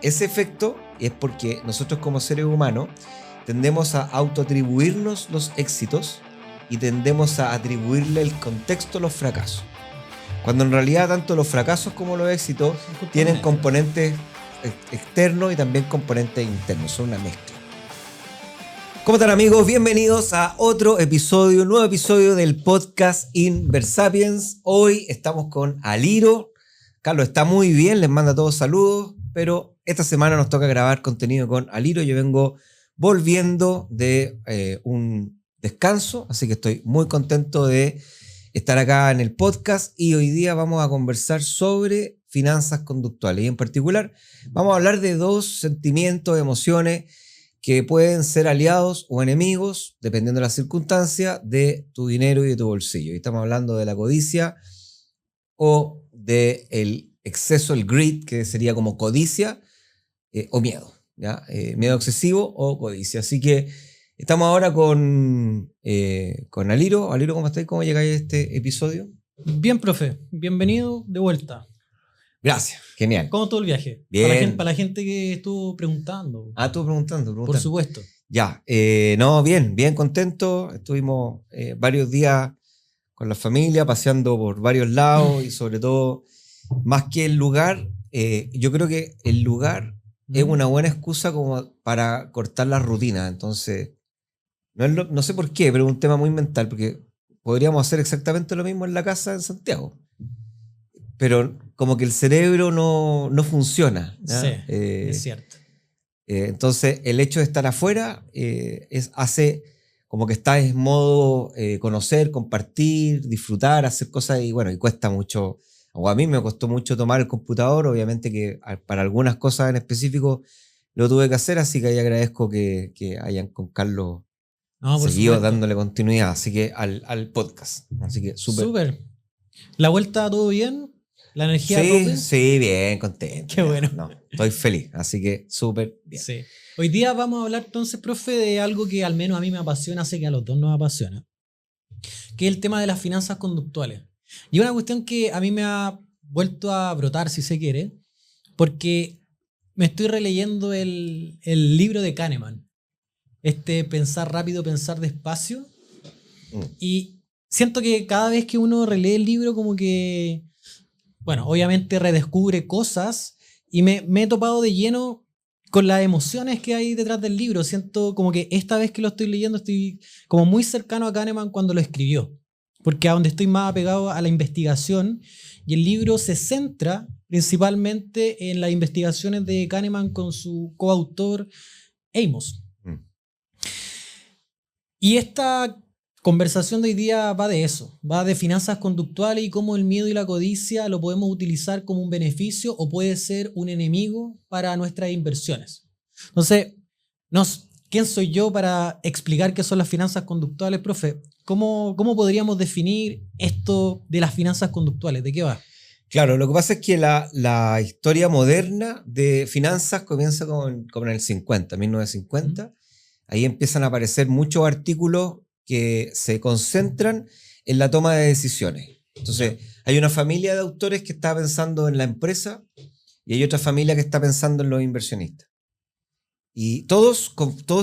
ese efecto es porque nosotros como seres humanos tendemos a autoatribuirnos los éxitos y tendemos a atribuirle el contexto a los fracasos. Cuando en realidad tanto los fracasos como los éxitos tienen componentes externos y también componentes internos, son una mezcla. ¿Cómo están, amigos? Bienvenidos a otro episodio, nuevo episodio del podcast Inversapiens. Hoy estamos con Aliro. Carlos está muy bien, les manda todos saludos, pero esta semana nos toca grabar contenido con Aliro. Yo vengo volviendo de un descanso, así que estoy muy contento de estar acá en el podcast y hoy día vamos a conversar sobre finanzas conductuales y en particular vamos a hablar de dos sentimientos, emociones que pueden ser aliados o enemigos, dependiendo de la circunstancia, de tu dinero y de tu bolsillo. Y estamos hablando de la codicia o del exceso, el greed, que sería como codicia o miedo, ¿ya? Miedo excesivo o codicia. Así que estamos ahora con Aliro. Aliro, ¿cómo estáis? ¿Cómo llegáis a este episodio? Bien, profe. Bienvenido de vuelta. Gracias. Genial. ¿Cómo todo el viaje? Bien. Para la gente que estuvo preguntando. Ah, estuve preguntando. Por supuesto. Ya. No, bien contento. Estuvimos varios días con la familia, paseando por varios lados y sobre todo, más que el lugar, yo creo que el lugar es una buena excusa como para cortar la rutina. Entonces, no sé por qué, pero es un tema muy mental, porque podríamos hacer exactamente lo mismo en la casa en Santiago. Pero como que el cerebro no funciona, ¿ya? Sí, es cierto. Entonces, el hecho de estar afuera hace como que estás en modo conocer, compartir, disfrutar, hacer cosas y bueno, y cuesta mucho, o a mí me costó mucho tomar el computador, obviamente que para algunas cosas en específico lo tuve que hacer, así que ahí agradezco que hayan con Carlos seguido dándole continuidad, así que al podcast. Así que súper. ¿La vuelta todo bien? ¿La energía a tope? Sí, bien, contento. Qué bueno. No, estoy feliz, así que súper bien. Sí. Hoy día vamos a hablar entonces, profe, de algo que al menos a mí me apasiona, sé que a los dos nos apasiona, que es el tema de las finanzas conductuales. Y una cuestión que a mí me ha vuelto a brotar, si se quiere, porque me estoy releyendo el libro de Kahneman, Pensar rápido, pensar despacio, y siento que cada vez que uno relee el libro como que, bueno, obviamente redescubre cosas y me he topado de lleno con las emociones que hay detrás del libro. Siento como que esta vez que lo estoy leyendo estoy como muy cercano a Kahneman cuando lo escribió, porque a donde estoy más apegado a la investigación y el libro se centra principalmente en las investigaciones de Kahneman con su coautor Amos. Y esta conversación de hoy día va de eso, va de finanzas conductuales y cómo el miedo y la codicia lo podemos utilizar como un beneficio o puede ser un enemigo para nuestras inversiones. Entonces, ¿quién soy yo para explicar qué son las finanzas conductuales, profe? ¿Cómo podríamos definir esto de las finanzas conductuales? ¿De qué va? Claro, lo que pasa es que la historia moderna de finanzas comienza como en el 50, 1950. Ahí empiezan a aparecer muchos artículos que se concentran en la toma de decisiones. Entonces, hay una familia de autores que está pensando en la empresa y hay otra familia que está pensando en los inversionistas. Y todos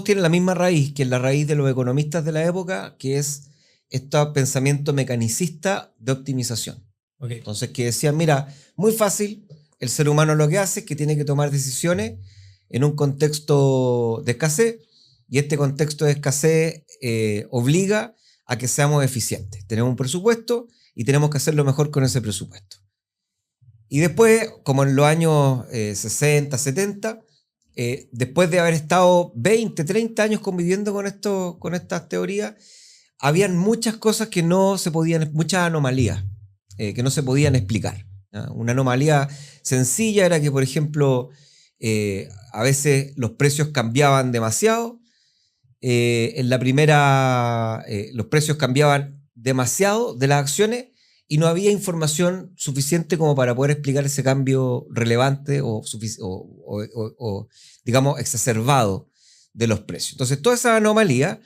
tienen la misma raíz, que es la raíz de los economistas de la época, que es este pensamiento mecanicista de optimización. Okay. Entonces, que decían, mira, muy fácil, el ser humano lo que hace es que tiene que tomar decisiones en un contexto de escasez, y este contexto de escasez obliga a que seamos eficientes. Tenemos un presupuesto y tenemos que hacerlo mejor con ese presupuesto. Y después, como en los años 60, 70, después de haber estado 20, 30 años conviviendo con estas teorías, habían muchas cosas que no se podían, muchas anomalías que no se podían explicar, ¿no? Una anomalía sencilla era que, por ejemplo, a veces los precios cambiaban demasiado. En la primera, los precios cambiaban demasiado de las acciones y no había información suficiente como para poder explicar ese cambio relevante o digamos, exacerbado de los precios. Entonces, todas esas anomalías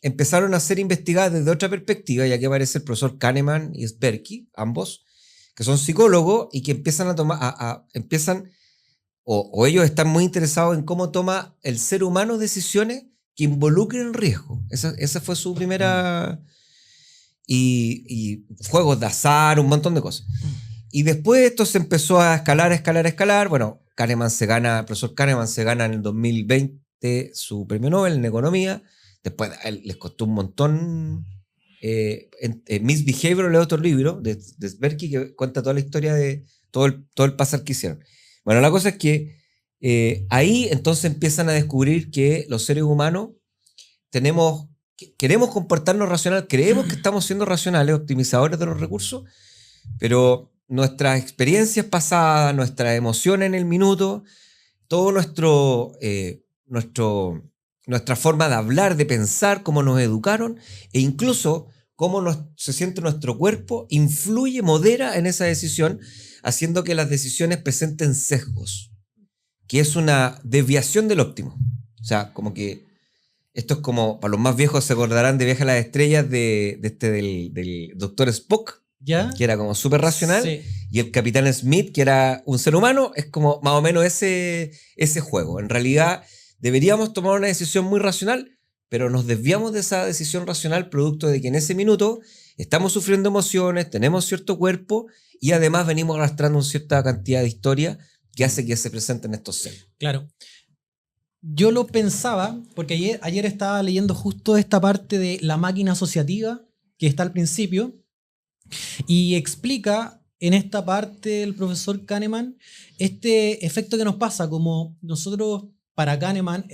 empezaron a ser investigadas desde otra perspectiva, y aquí aparece el profesor Kahneman y Tversky, ambos, que son psicólogos y que empiezan o ellos están muy interesados en cómo toma el ser humano decisiones que involucren riesgo. Esa fue su primera... Y juegos de azar, un montón de cosas. Y después esto se empezó a escalar. Bueno, el profesor Kahneman se gana en el 2020 su premio Nobel en economía. Después a él les costó un montón. Misbehavior es otro libro de Tversky que cuenta toda la historia de todo el pasar que hicieron. Bueno, la cosa es que ahí entonces empiezan a descubrir que los seres humanos queremos comportarnos racional, creemos que estamos siendo racionales, optimizadores de los recursos, pero nuestras experiencias pasadas, nuestras emociones en el minuto, todo nuestra forma de hablar, de pensar, cómo nos educaron e incluso cómo se siente nuestro cuerpo, influye, modera en esa decisión, haciendo que las decisiones presenten sesgos, que es una desviación del óptimo. O sea, como que esto es como, para los más viejos se acordarán de Viaje a las Estrellas del Dr. Spock, ¿Ya? que era como súper racional, Sí. y el Capitán Smith, que era un ser humano, es como más o menos ese juego. En realidad deberíamos tomar una decisión muy racional, pero nos desviamos de esa decisión racional producto de que en ese minuto estamos sufriendo emociones, tenemos cierto cuerpo y además venimos arrastrando una cierta cantidad de historia que hace que se presenten estos seres. Claro. Yo lo pensaba, porque ayer estaba leyendo justo esta parte de la máquina asociativa que está al principio y explica en esta parte el profesor Kahneman este efecto que nos pasa, como nosotros para Kahneman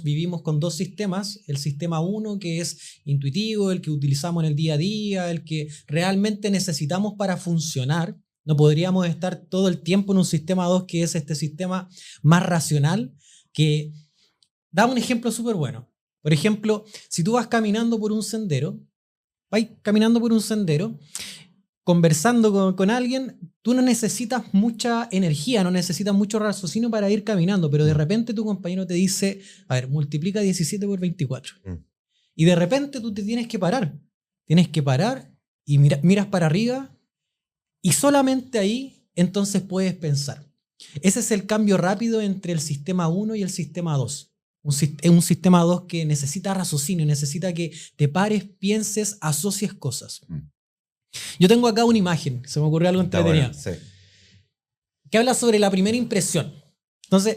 vivimos con dos sistemas, el sistema 1 que es intuitivo, el que utilizamos en el día a día, el que realmente necesitamos para funcionar. No podríamos estar todo el tiempo en un sistema 2 que es este sistema más racional, que da un ejemplo súper bueno. Por ejemplo, si tú vas caminando por un sendero, conversando con alguien, tú no necesitas mucha energía, no necesitas mucho raciocinio para ir caminando, pero de repente tu compañero te dice, a ver, multiplica 17 por 24. Y de repente tú te tienes que parar. Tienes que parar y miras para arriba y solamente ahí entonces puedes pensar. Ese es el cambio rápido entre el sistema 1 y el sistema 2. Es un sistema 2 que necesita raciocinio, necesita que te pares, pienses, asocies cosas. Yo tengo acá una imagen, se me ocurrió algo entretenido, Bueno, sí. que habla sobre la primera impresión. Entonces,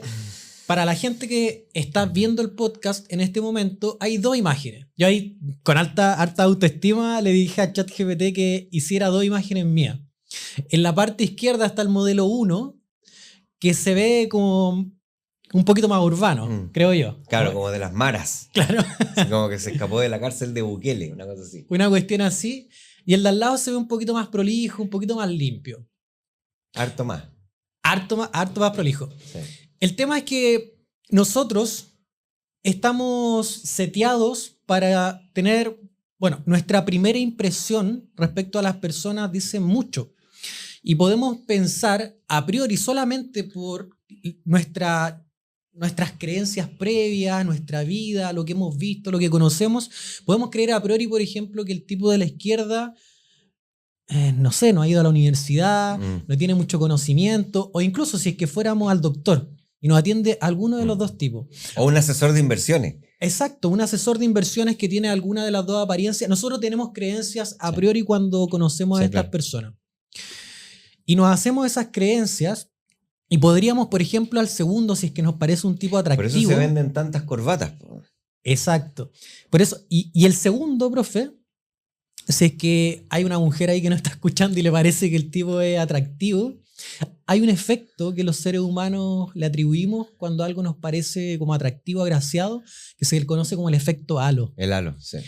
para la gente que está viendo el podcast en este momento, hay dos imágenes. Yo ahí, con harta autoestima, le dije a ChatGPT que hiciera dos imágenes mías. En la parte izquierda está el modelo 1, que se ve como un poquito más urbano, creo yo. Claro, como de las maras. Claro. Así como que se escapó de la cárcel de Bukele, una cosa así. Una cuestión así. Y el de al lado se ve un poquito más prolijo, un poquito más limpio. Harto más. Harto más prolijo. Sí. El tema es que nosotros estamos seteados para tener, bueno, nuestra primera impresión respecto a las personas dice mucho. Y podemos pensar a priori solamente por nuestras creencias previas, nuestra vida, lo que hemos visto, lo que conocemos. Podemos creer a priori, por ejemplo, que el tipo de la izquierda, no sé, no ha ido a la universidad, no tiene mucho conocimiento, o incluso si es que fuéramos al doctor y nos atiende alguno de los dos tipos. O un asesor de inversiones. Exacto, un asesor de inversiones que tiene alguna de las dos apariencias. Nosotros tenemos creencias a priori cuando conocemos a estas personas. Y nos hacemos esas creencias y podríamos, por ejemplo, al segundo, si es que nos parece un tipo atractivo. Por eso se venden tantas corbatas. Exacto. Por eso, y el segundo, profe, si es que hay una mujer ahí que nos está escuchando y le parece que el tipo es atractivo, hay un efecto que los seres humanos le atribuimos cuando algo nos parece como atractivo, agraciado, que se le conoce como el efecto halo. El halo, sí.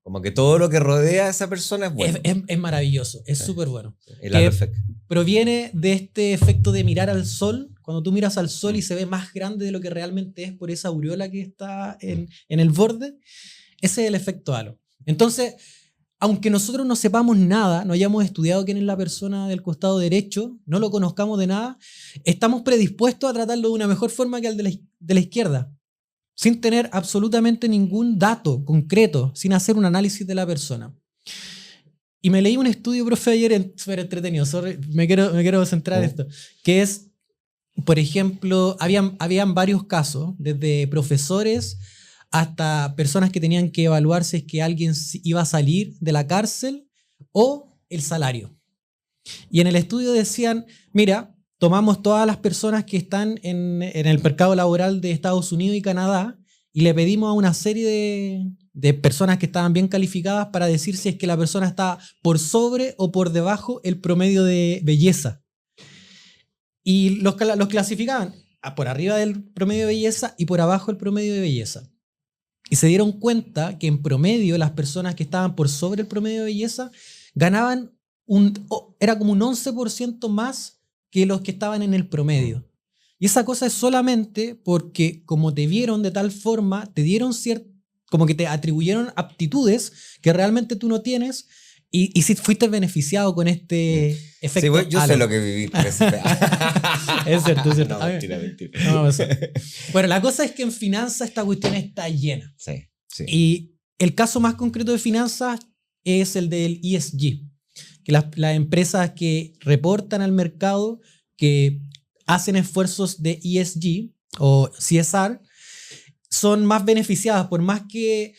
Como que todo lo que rodea a esa persona es bueno. Es maravilloso, es súper bueno. El halo effect. Proviene de este efecto de mirar al sol. Cuando tú miras al sol y se ve más grande de lo que realmente es por esa aureola que está en el borde, ese es el efecto halo. Entonces, aunque nosotros no sepamos nada, no hayamos estudiado quién es la persona del costado derecho, no lo conozcamos de nada, estamos predispuestos a tratarlo de una mejor forma que al de la izquierda, sin tener absolutamente ningún dato concreto, sin hacer un análisis de la persona. Y me leí un estudio, profe, ayer súper entretenido, me quiero centrar en esto, que es por ejemplo, habían varios casos, desde profesores hasta personas que tenían que evaluar si es que alguien iba a salir de la cárcel o el salario. Y en el estudio decían, mira, tomamos todas las personas que están en el mercado laboral de Estados Unidos y Canadá y le pedimos a una serie de personas que estaban bien calificadas para decir si es que la persona está por sobre o por debajo el promedio de belleza. Y los clasificaban por arriba del promedio de belleza y por abajo del promedio de belleza. Y se dieron cuenta que en promedio las personas que estaban por sobre el promedio de belleza ganaban era como un 11% más que los que estaban en el promedio. Y esa cosa es solamente porque como te vieron de tal forma, te dieron como que te atribuyeron aptitudes que realmente tú no tienes y si fuiste beneficiado con este efecto. Sí, yo sé lo que viví. Es cierto, es cierto. No, mentira. No, bueno, la cosa es que en finanzas esta cuestión está llena. Sí. Y el caso más concreto de finanzas es el del ESG, que las empresas que reportan al mercado, que hacen esfuerzos de ESG o CSR, son más beneficiadas por más que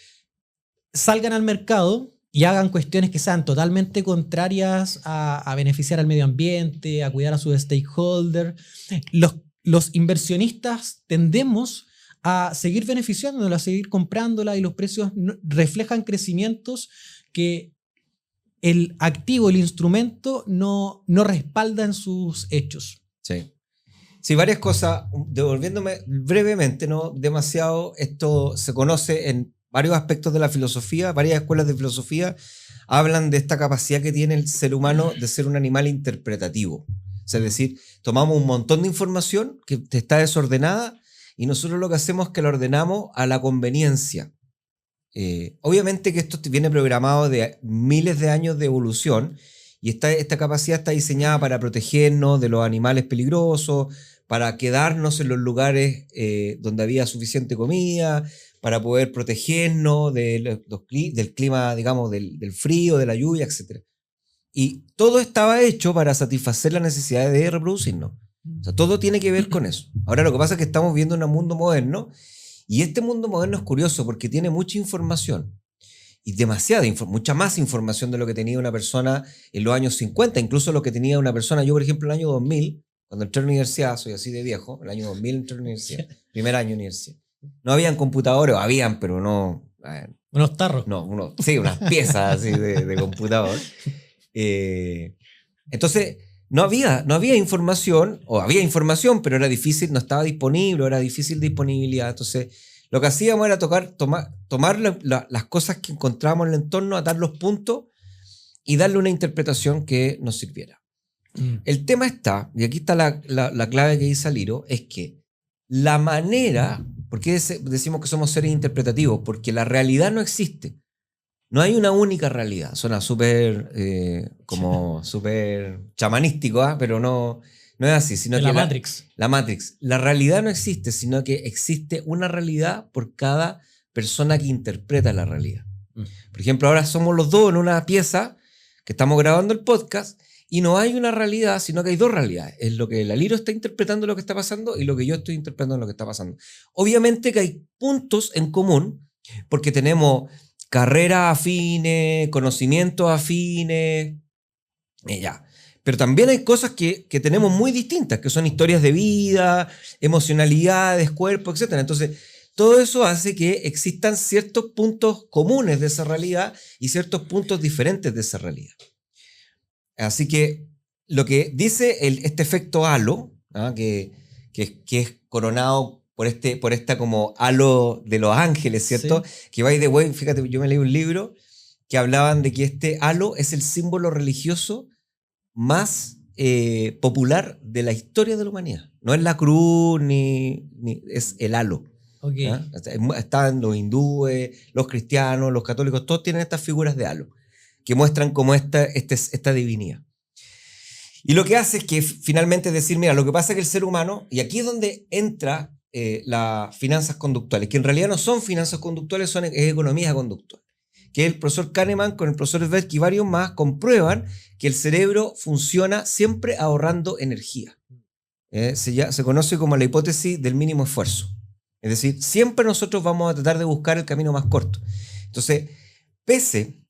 salgan al mercado y hagan cuestiones que sean totalmente contrarias a beneficiar al medio ambiente, a cuidar a sus stakeholders. Los inversionistas tendemos a seguir beneficiándola, a seguir comprándola y los precios reflejan crecimientos que el activo, el instrumento, no respalda en sus hechos. Sí, varias cosas. Devolviéndome brevemente, no demasiado, esto se conoce en varios aspectos de la filosofía. Varias escuelas de filosofía hablan de esta capacidad que tiene el ser humano de ser un animal interpretativo. O sea, es decir, tomamos un montón de información que está desordenada y nosotros lo que hacemos es que la ordenamos a la conveniencia. Obviamente que esto viene programado de miles de años de evolución y esta capacidad está diseñada para protegernos de los animales peligrosos, para quedarnos en los lugares donde había suficiente comida, para poder protegernos del clima, digamos, del frío, de la lluvia, etc. Y todo estaba hecho para satisfacer la necesidad de reproducirnos. O sea, todo tiene que ver con eso. Ahora lo que pasa es que estamos viendo un mundo moderno y este mundo moderno es curioso porque tiene mucha información y mucha más información de lo que tenía una persona en los años 50, incluso lo que tenía una persona, yo por ejemplo el año 2000, cuando entré a la universidad, soy así de viejo, el año 2000 entré a la universidad, primer año de universidad. No habían computadores, habían, pero no... unos tarros. No, sí, unas piezas así de computador. Entonces, no había información, o había información, pero era difícil, no estaba disponible, era difícil de disponibilidad. Entonces, lo que hacíamos era tomar las cosas que encontrábamos en el entorno, atar los puntos y darle una interpretación que nos sirviera. El tema está, y aquí está la clave que dice Aliro, es que la manera, ¿por qué decimos que somos seres interpretativos? Porque la realidad no existe. No hay una única realidad. Suena súper súper chamanístico, pero no es así. Sino la Matrix. La Matrix. La realidad no existe, sino que existe una realidad por cada persona que interpreta la realidad. Por ejemplo, ahora somos los dos en una pieza que estamos grabando el podcast y no hay una realidad, sino que hay dos realidades. Es lo que el Aliro está interpretando lo que está pasando y lo que yo estoy interpretando lo que está pasando. Obviamente que hay puntos en común porque tenemos carreras afines, conocimientos afines, pero también hay cosas que tenemos muy distintas, que son historias de vida, emocionalidades, cuerpo, etc. Entonces, todo eso hace que existan ciertos puntos comunes de esa realidad y ciertos puntos diferentes de esa realidad. Así que lo que dice este efecto halo, que es coronado por esta como halo de los ángeles, ¿cierto? Sí. Que by the way, fíjate, yo me leí un libro que hablaban de que este halo es el símbolo religioso más popular de la historia de la humanidad. No es la cruz, ni es el halo. Okay. Están los hindúes, los cristianos, los católicos, todos tienen estas figuras de halo que muestran como esta divinidad. Y lo que hace es que finalmente es decir, mira, lo que pasa es que el ser humano, y aquí es donde entra las finanzas conductuales, que en realidad no son finanzas conductuales, es economía conductual. Que el profesor Kahneman con el profesor Tversky y varios más comprueban que el cerebro funciona siempre ahorrando energía. se conoce como la hipótesis del mínimo esfuerzo. Es decir, siempre nosotros vamos a tratar de buscar el camino más corto. Entonces,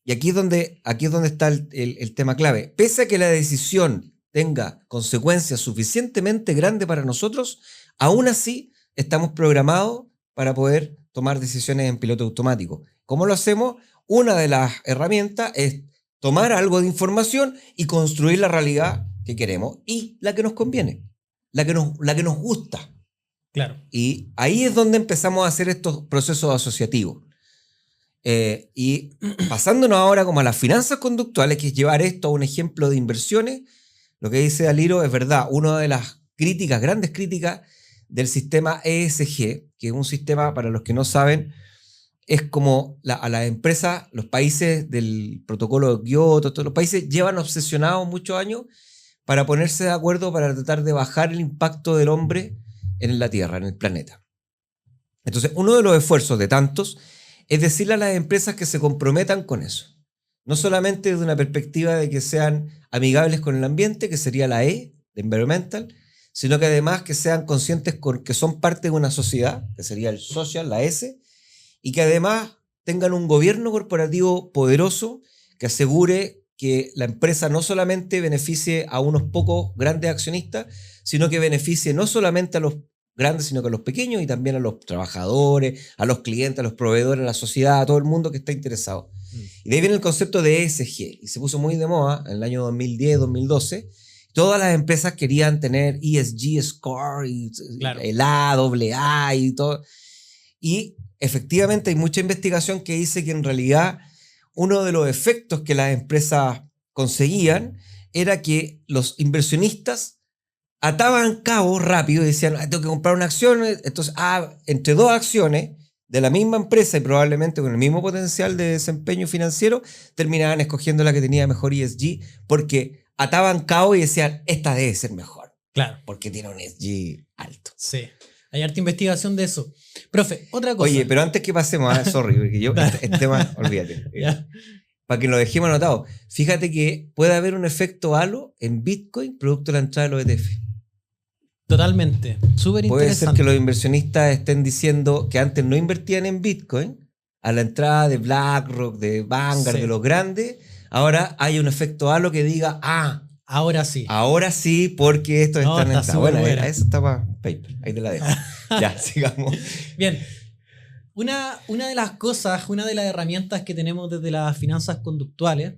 y aquí es donde está el tema clave, pese a que la decisión tenga consecuencias suficientemente grandes para nosotros, aún así estamos programados para poder tomar decisiones en piloto automático. ¿Cómo lo hacemos? Una de las herramientas es tomar algo de información y construir la realidad que queremos y la que nos conviene, la que nos gusta. Claro. Y ahí es donde empezamos a hacer estos procesos asociativos. Y pasándonos ahora como a las finanzas conductuales, que es llevar esto a un ejemplo de inversiones, lo que dice Aliro es verdad. Una de las grandes críticas del sistema ESG, que es un sistema, para los que no saben, es como a las empresas, los países del protocolo de Kioto, todos los países llevan obsesionados muchos años para ponerse de acuerdo para tratar de bajar el impacto del hombre en la Tierra, en el planeta. Entonces, uno de los esfuerzos de tantos es decirle a las empresas que se comprometan con eso. No solamente desde una perspectiva de que sean amigables con el ambiente, que sería la E, de environmental, sino que además que sean conscientes que son parte de una sociedad, que sería el social, la S, y que además tengan un gobierno corporativo poderoso que asegure que la empresa no solamente beneficie a unos pocos grandes accionistas, sino que beneficie no solamente a los grandes, sino que a los pequeños y también a los trabajadores, a los clientes, a los proveedores, a la sociedad, a todo el mundo que está interesado. Y de ahí viene el concepto de ESG, y se puso muy de moda en el año 2010, 2012. Todas las empresas querían tener ESG score, y claro, el A, AA y todo. Y efectivamente hay mucha investigación que dice que en realidad uno de los efectos que las empresas conseguían era que los inversionistas ataban cabos rápido y decían, tengo que comprar una acción, entonces entre dos acciones de la misma empresa y probablemente con el mismo potencial de desempeño financiero, terminaban escogiendo la que tenía mejor ESG porque ataban cabos y decían, esta debe ser mejor. Claro. Porque tiene un ESG alto. Sí. Hay harta investigación de eso. Profe, otra cosa. Oye, pero antes que pasemos, sorry, porque yo este tema, olvídate. Para que lo dejemos anotado. Fíjate que puede haber un efecto halo en Bitcoin producto de la entrada de los ETF. Totalmente. Súper interesante. Puede ser que los inversionistas estén diciendo que antes no invertían en Bitcoin, a la entrada de BlackRock, de Vanguard, de los grandes, ahora hay un efecto halo que diga, ahora sí. Ahora sí, porque esto está en entrada. Bueno, eso está para paper. Ahí te la dejo. Ya, sigamos. Bien. Una de las cosas, una de las herramientas que tenemos desde las finanzas conductuales,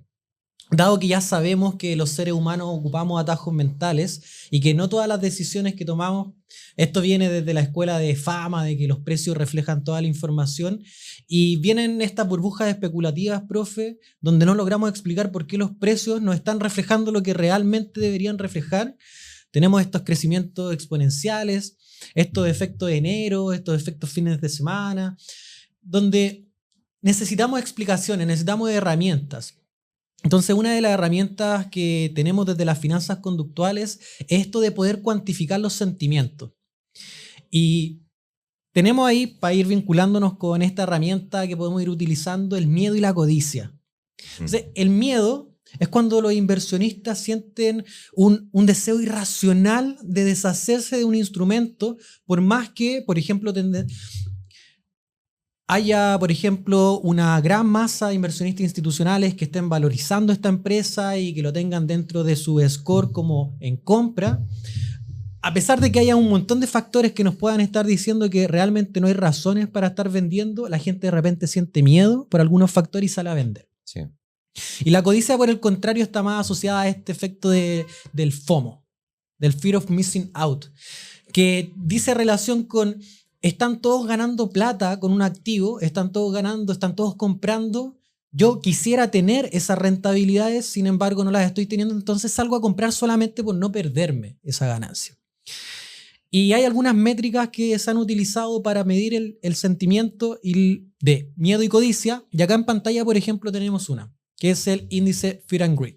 dado que ya sabemos que los seres humanos ocupamos atajos mentales y que no todas las decisiones que tomamos, esto viene desde la escuela de fama, de que los precios reflejan toda la información, y vienen estas burbujas especulativas, profe, donde no logramos explicar por qué los precios no están reflejando lo que realmente deberían reflejar. Tenemos estos crecimientos exponenciales, estos efectos de enero, estos efectos fines de semana, donde necesitamos explicaciones, necesitamos herramientas. Entonces, una de las herramientas que tenemos desde las finanzas conductuales es esto de poder cuantificar los sentimientos. Y tenemos ahí, para ir vinculándonos con esta herramienta que podemos ir utilizando, el miedo y la codicia. Entonces, el miedo es cuando los inversionistas sienten un deseo irracional de deshacerse de un instrumento, por más que, por ejemplo, haya, por ejemplo, una gran masa de inversionistas institucionales que estén valorizando esta empresa y que lo tengan dentro de su score como en compra, a pesar de que haya un montón de factores que nos puedan estar diciendo que realmente no hay razones para estar vendiendo, la gente de repente siente miedo por algunos factores y sale a vender. Sí. Y la codicia, por el contrario, está más asociada a este efecto del FOMO, del Fear of Missing Out, que dice relación con están todos ganando plata con un activo, están todos ganando, están todos comprando. Yo quisiera tener esas rentabilidades, sin embargo no las estoy teniendo, entonces salgo a comprar solamente por no perderme esa ganancia. Y hay algunas métricas que se han utilizado para medir el sentimiento de miedo y codicia, y acá en pantalla, por ejemplo, tenemos una, que es el índice Fear and Greed.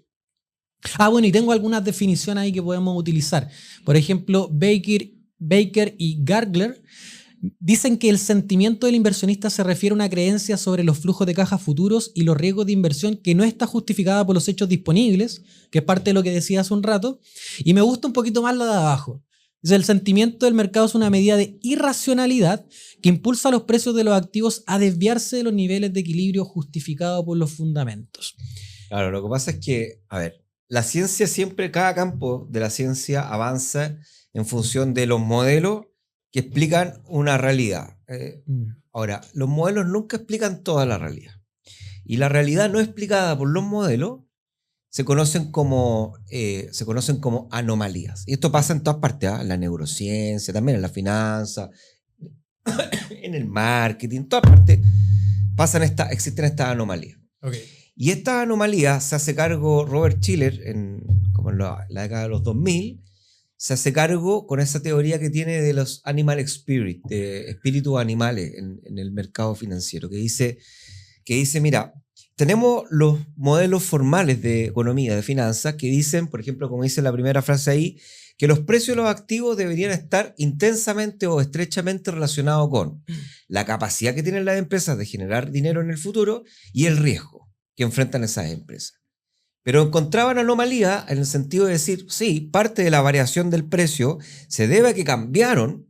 Bueno, y tengo algunas definiciones ahí que podemos utilizar. Por ejemplo, Baker y Gartler dicen que el sentimiento del inversionista se refiere a una creencia sobre los flujos de caja futuros y los riesgos de inversión que no está justificada por los hechos disponibles, que es parte de lo que decía hace un rato, y me gusta un poquito más la de abajo. Dice, el sentimiento del mercado es una medida de irracionalidad que impulsa a los precios de los activos a desviarse de los niveles de equilibrio justificados por los fundamentos. Claro, lo que pasa es que, a ver, la ciencia siempre, cada campo de la ciencia avanza en función de los modelos que explican una realidad. Ahora, los modelos nunca explican toda la realidad. Y la realidad no explicada por los modelos se conocen como anomalías. Y esto pasa en todas partes, ¿eh? En la neurociencia, también en la finanza, en el marketing, en todas partes existen estas anomalías. Okay. Y esta anomalía se hace cargo Robert Shiller, como en la década de los 2000, se hace cargo con esa teoría que tiene de los animal spirit, de espíritus animales en el mercado financiero, que dice, mira, tenemos los modelos formales de economía, de finanzas, que dicen, por ejemplo, como dice la primera frase ahí, que los precios de los activos deberían estar intensamente o estrechamente relacionados con la capacidad que tienen las empresas de generar dinero en el futuro y el riesgo que enfrentan esas empresas. Pero encontraban anomalía en el sentido de decir, sí, parte de la variación del precio se debe a que cambiaron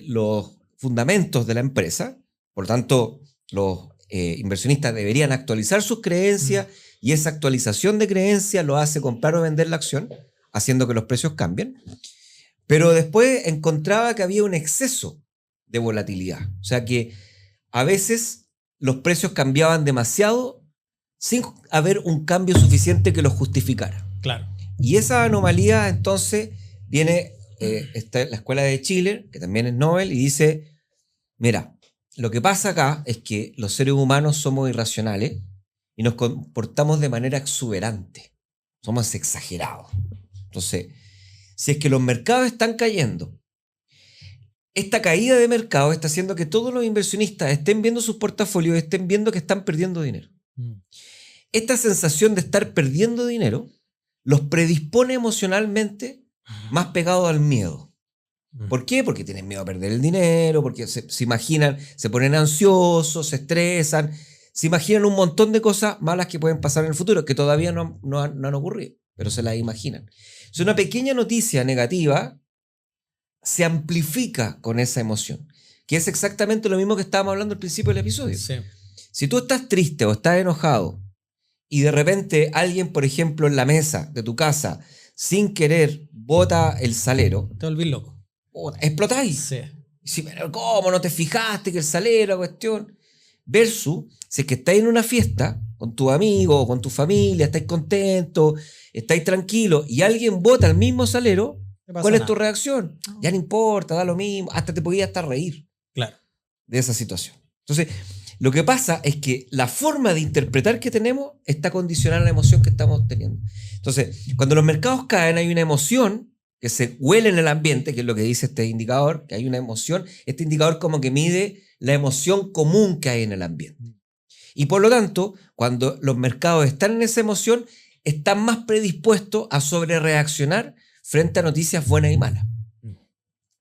los fundamentos de la empresa, por lo tanto, los inversionistas deberían actualizar sus creencias y esa actualización de creencias lo hace comprar o vender la acción, haciendo que los precios cambien. Pero después encontraba que había un exceso de volatilidad, o sea que a veces los precios cambiaban demasiado sin haber un cambio suficiente que los justificara. Claro. Y esa anomalía entonces viene la escuela de Shiller, que también es Nobel, y dice, mira, lo que pasa acá es que los seres humanos somos irracionales y nos comportamos de manera exuberante. Somos exagerados. Entonces, si es que los mercados están cayendo, esta caída de mercado está haciendo que todos los inversionistas estén viendo sus portafolios y estén viendo que están perdiendo dinero. Esta sensación de estar perdiendo dinero los predispone emocionalmente más pegados al miedo. ¿Por qué? Porque tienen miedo a perder el dinero, porque se imaginan, se ponen ansiosos, se estresan, se imaginan un montón de cosas malas que pueden pasar en el futuro, que todavía no han ocurrido, pero se las imaginan. Es una pequeña noticia negativa, se amplifica con esa emoción, que es exactamente lo mismo que estábamos hablando al principio del episodio. Sí. Si tú estás triste o estás enojado y de repente alguien, por ejemplo, en la mesa de tu casa, sin querer, bota el salero, Te volví loco. Explotáis. Sí. Si, ¿cómo no te fijaste que el salero, cuestión? Versus, si es que estáis en una fiesta con tu amigo o con tu familia, estáis contentos, estáis tranquilos y alguien bota el mismo salero, ¿cuál es tu reacción? No. Ya no importa, da lo mismo, hasta te podías hasta reír. Claro. De esa situación. Entonces, lo que pasa es que la forma de interpretar que tenemos está condicionada a la emoción que estamos teniendo. Entonces, cuando los mercados caen, hay una emoción que se huele en el ambiente, que es lo que dice este indicador, que hay una emoción. Este indicador como que mide la emoción común que hay en el ambiente. Y por lo tanto, cuando los mercados están en esa emoción, están más predispuestos a sobrereaccionar frente a noticias buenas y malas.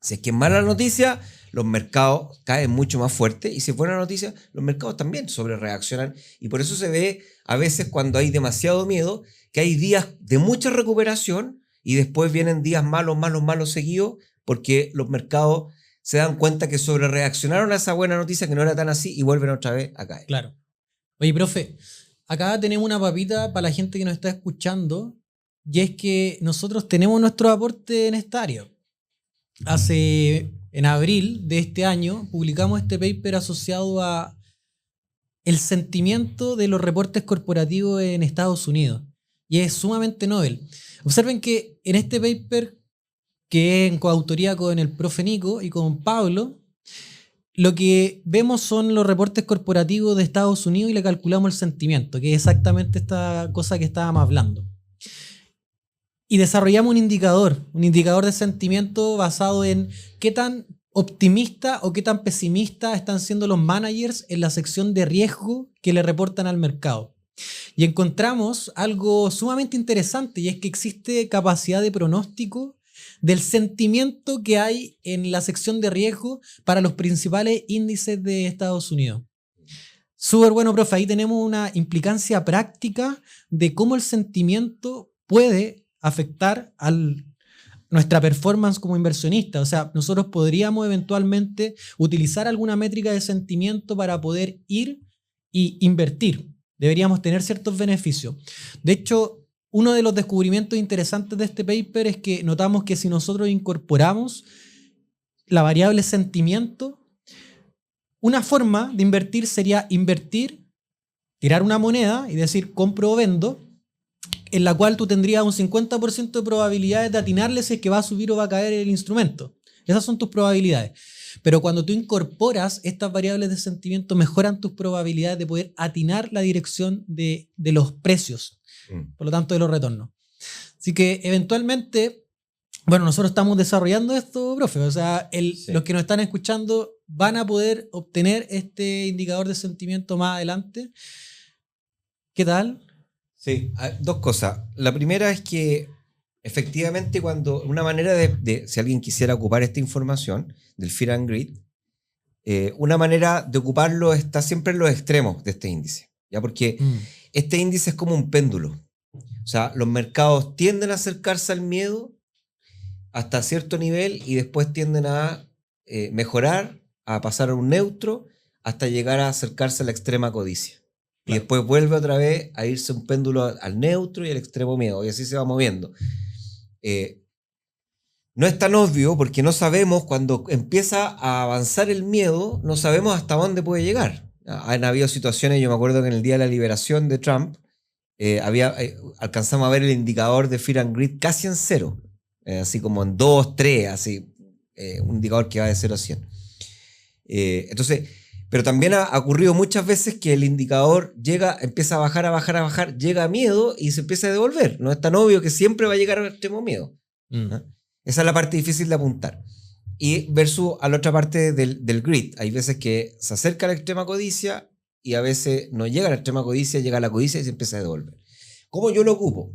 Si es que es mala noticia, los mercados caen mucho más fuerte, y si es buena noticia, los mercados también sobrereaccionan. Y por eso se ve a veces cuando hay demasiado miedo, que hay días de mucha recuperación, y después vienen días malos seguidos, porque los mercados se dan cuenta que sobrereaccionaron a esa buena noticia que no era tan así y vuelven otra vez a caer. Claro. Oye, profe, acá tenemos una papita para la gente que nos está escuchando, y es que nosotros tenemos nuestro aporte en esta área. En abril de este año publicamos este paper asociado a el sentimiento de los reportes corporativos en Estados Unidos, y es sumamente novel. Observen que en este paper, que es en coautoría con el profe Nico y con Pablo, lo que vemos son los reportes corporativos de Estados Unidos y le calculamos el sentimiento, que es exactamente esta cosa que estábamos hablando. Y desarrollamos un indicador de sentimiento basado en qué tan optimista o qué tan pesimista están siendo los managers en la sección de riesgo que le reportan al mercado. Y encontramos algo sumamente interesante, y es que existe capacidad de pronóstico del sentimiento que hay en la sección de riesgo para los principales índices de Estados Unidos. Súper bueno, profe. Ahí tenemos una implicancia práctica de cómo el sentimiento puede afectar nuestra performance como inversionista. O sea, nosotros podríamos eventualmente utilizar alguna métrica de sentimiento para poder ir y invertir. Deberíamos tener ciertos beneficios. De hecho, uno de los descubrimientos interesantes de este paper es que notamos que si nosotros incorporamos la variable sentimiento, una forma de invertir sería invertir, tirar una moneda y decir compro o vendo, en la cual tú tendrías un 50% de probabilidades de atinarle si es que va a subir o va a caer el instrumento. Esas son tus probabilidades. Pero cuando tú incorporas estas variables de sentimiento, mejoran tus probabilidades de poder atinar la dirección de los precios, por lo tanto de los retornos. Así que eventualmente, bueno, nosotros estamos desarrollando esto, profe. O sea, los que nos están escuchando van a poder obtener este indicador de sentimiento más adelante. ¿Qué tal? Sí, dos cosas. La primera es que efectivamente cuando una manera si alguien quisiera ocupar esta información del Fear and Greed, una manera de ocuparlo está siempre en los extremos de este índice, ¿ya? Porque este índice es como un péndulo. O sea, los mercados tienden a acercarse al miedo hasta cierto nivel y después tienden a mejorar, a pasar a un neutro hasta llegar a acercarse a la extrema codicia. Y después vuelve otra vez a irse un péndulo al neutro y al extremo miedo. Y así se va moviendo. No es tan obvio porque no sabemos, cuando empieza a avanzar el miedo, no sabemos hasta dónde puede llegar. Han habido situaciones, yo me acuerdo que en el día de la liberación de Trump, alcanzamos a ver el indicador de Fear and Greed casi en cero. Así como en 2, 3, así. Un indicador que va de 0 a 100. Entonces... Pero también ha ocurrido muchas veces que el indicador empieza a bajar, llega a miedo y se empieza a devolver. No es tan obvio que siempre va a llegar al extremo miedo. ¿No? Esa es la parte difícil de apuntar. Y versus a la otra parte del greed. Hay veces que se acerca a la extrema codicia y a veces no llega a la extrema codicia, llega a la codicia y se empieza a devolver. ¿Cómo yo lo ocupo?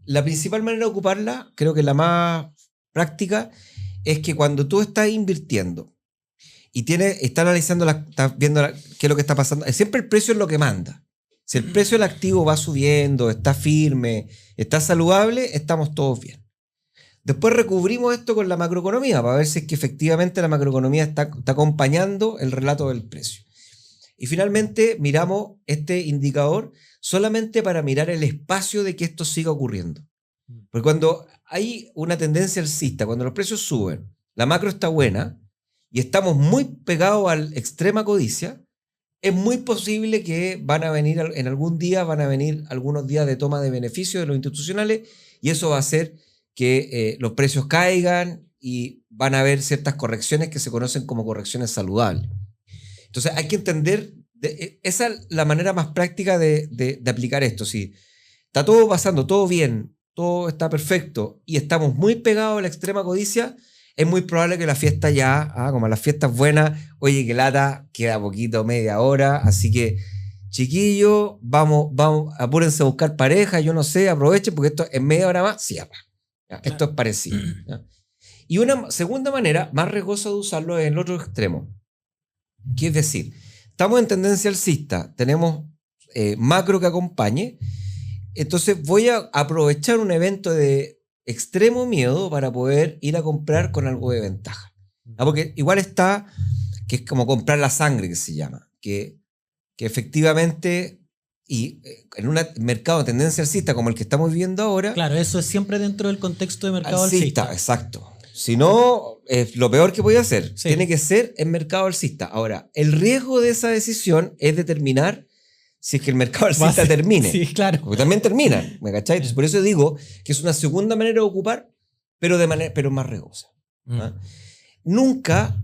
La principal manera de ocuparla, creo que la más práctica, es que cuando tú estás invirtiendo y está analizando, está viendo qué es lo que está pasando. Siempre el precio es lo que manda. Si el precio del activo va subiendo, está firme, está saludable, estamos todos bien. Después recubrimos esto con la macroeconomía para ver si es que efectivamente la macroeconomía está acompañando el relato del precio. Y finalmente miramos este indicador solamente para mirar el espacio de que esto siga ocurriendo. Porque cuando hay una tendencia alcista, cuando los precios suben, la macro está buena, y estamos muy pegados a la extrema codicia, es muy posible que en algún día van a venir algunos días de toma de beneficios de los institucionales y eso va a hacer que los precios caigan y van a haber ciertas correcciones que se conocen como correcciones saludables. Entonces hay que entender, esa es la manera más práctica de aplicar esto. Si está todo pasando, todo bien, todo está perfecto y estamos muy pegados a la extrema codicia, es muy probable que la fiesta como las fiestas buenas, oye, que lata, queda poquito, media hora, así que, chiquillos, vamos, apúrense a buscar pareja, yo no sé, aprovechen, porque esto en media hora más cierra. Esto es parecido. ¿Ya? Y una segunda manera, más riesgosa de usarlo, es en el otro extremo. Que es decir, estamos en tendencia alcista, tenemos macro que acompañe, entonces voy a aprovechar un evento de extremo miedo para poder ir a comprar con algo de ventaja. Porque igual está, que es como comprar la sangre, que se llama, que efectivamente, y en un mercado de tendencia alcista como el que estamos viviendo ahora... Claro, eso es siempre dentro del contexto de mercado alcista. Exacto. Si no, es lo peor que voy a hacer. Sí. Tiene que ser en mercado alcista. Ahora, el riesgo de esa decisión es determinar si es que el mercado alcista termine. Sí, claro. Porque también termina, ¿me cachai? Entonces, por eso digo que es una segunda manera de ocupar, pero más riesgosa. ¿Ah? Nunca